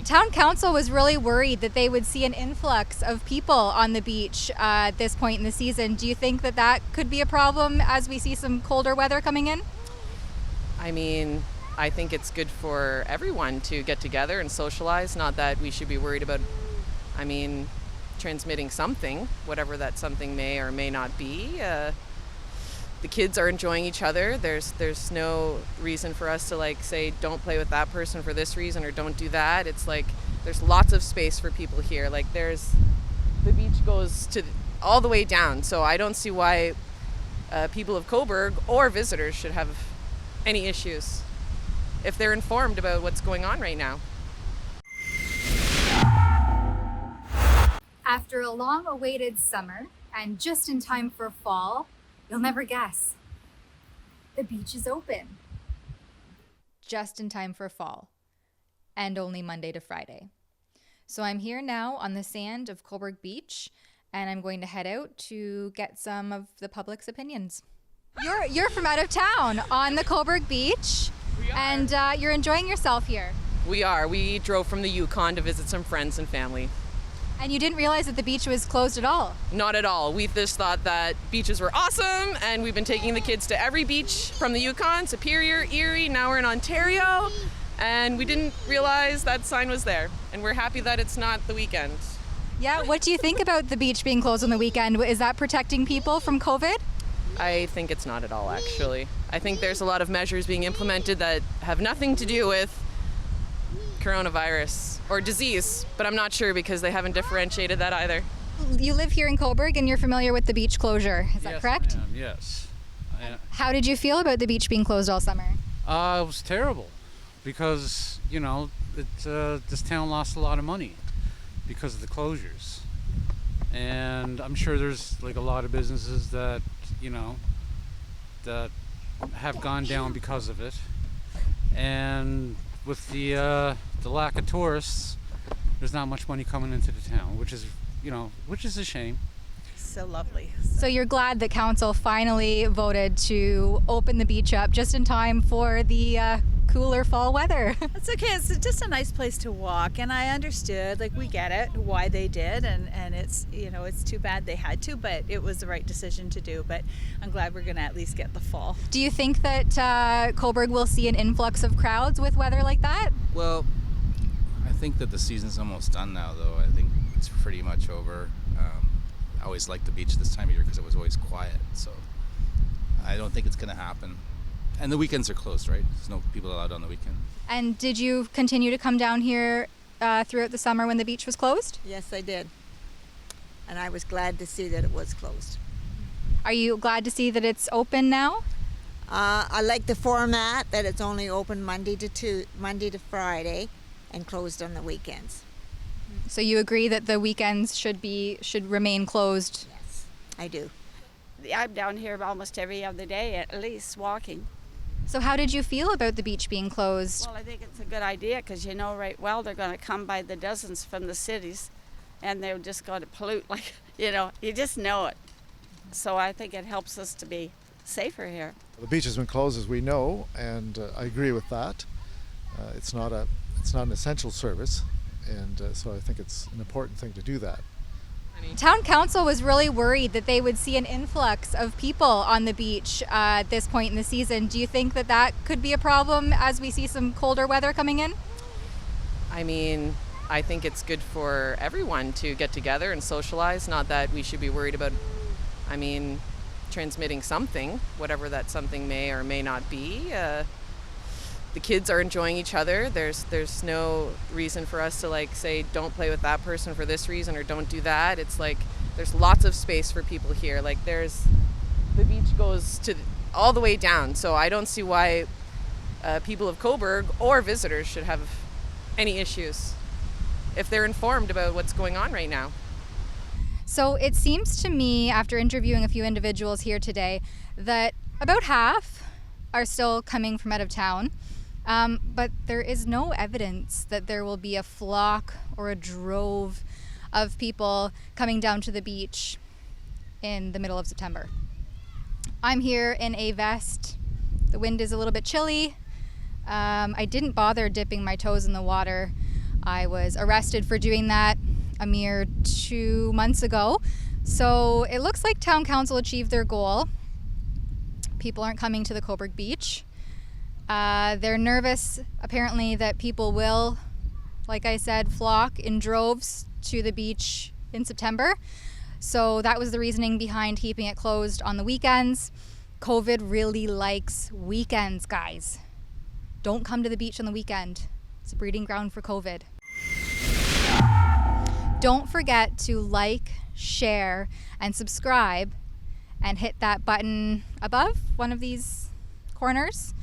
Town council was really worried that they would see an influx of people on the beach at this point in the season. Do you think that that could be a problem as we see some colder weather coming in? I mean, I think it's good for everyone to get together and socialize. Not that we should be worried about, transmitting something, whatever that something may or may not be. The kids are enjoying each other. There's no reason for us to say don't play with that person for this reason or don't do that. It's there's lots of space for people here. The beach goes to all the way down, so I don't see why people of Cobourg or visitors should have any issues if they're informed about what's going on right now. After a long-awaited summer and just in time for fall, you'll never guess. The beach is open. Just in time for fall, and only Monday to Friday. So I'm here now on the sand of Cobourg Beach, and I'm going to head out to get some of the public's opinions. You're from out of town on the Cobourg Beach, and you're enjoying yourself here. We are. We drove from the Yukon to visit some friends and family. And you didn't realize that the beach was closed at all? Not at all. We just thought that beaches were awesome, and we've been taking the kids to every beach from the Yukon, Superior, Erie, now we're in Ontario, and we didn't realize that sign was there. And we're happy that it's not the weekend. Yeah, what do you think about the beach being closed on the weekend? Is that protecting people from COVID? I think it's not at all, actually. I think there's a lot of measures being implemented that have nothing to do with coronavirus or disease, but I'm not sure because they haven't differentiated that either. You live here in Cobourg and you're familiar with the beach closure, is that correct? I am, yes. How did you feel about the beach being closed all summer? It was terrible because, this town lost a lot of money because of the closures. And I'm sure there's a lot of businesses that, that have gone down because of it. And with the lack of tourists, there's not much money coming into the town, which is a shame. So lovely. So you're glad that council finally voted to open the beach up just in time for the cooler fall weather. It's okay. It's just a nice place to walk, and I understood, we get it, why they did, and it's, it's too bad they had to, but it was the right decision to do. But I'm glad we're going to at least get the fall. Do you think that Cobourg will see an influx of crowds with weather like that? Well, I think that the season's almost done now, though. I think it's pretty much over. I always liked the beach this time of year because it was always quiet, so I don't think it's going to happen. And the weekends are closed, right? There's no people allowed on the weekend. And did you continue to come down here throughout the summer when the beach was closed? Yes, I did. And I was glad to see that it was closed. Are you glad to see that it's open now? I like the format that it's only open Monday to Friday and closed on the weekends. So you agree that the weekends should remain closed? Yes, I do. I'm down here almost every other day, at least, walking. So how did you feel about the beach being closed? Well, I think it's a good idea because right well they're going to come by the dozens from the cities and they're just going to pollute you just know it. So I think it helps us to be safer here. The beach has been closed, as we know, and I agree with that. It's not an essential service, and so I think it's an important thing to do that. Town council was really worried that they would see an influx of people on the beach at this point in the season. Do you think that that could be a problem as we see some colder weather coming in? I think it's good for everyone to get together and socialize. Not that we should be worried about, transmitting something, whatever that something may or may not be. The kids are enjoying each other. There's no reason for us to say don't play with that person for this reason or don't do that. It's there's lots of space for people here. The beach goes to all the way down, so I don't see why people of Cobourg or visitors should have any issues if they're informed about what's going on right now. So it seems to me, after interviewing a few individuals here today, that about half are still coming from out of town. But there is no evidence that there will be a flock or a drove of people coming down to the beach in the middle of September. I'm here in a vest. The wind is a little bit chilly. I didn't bother dipping my toes in the water I was arrested for doing that a mere 2 months ago. So it looks like Town Council achieved their goal. People aren't coming to the Cobourg Beach. They're nervous, apparently, that people will, like I said, flock in droves to the beach in September. So that was the reasoning behind keeping it closed on the weekends. COVID really likes weekends, guys. Don't come to the beach on the weekend. It's a breeding ground for COVID. Don't forget to like, share, and subscribe, and hit that button above one of these corners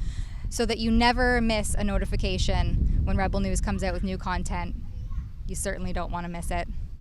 so that you never miss a notification when Rebel News comes out with new content. You certainly don't want to miss it.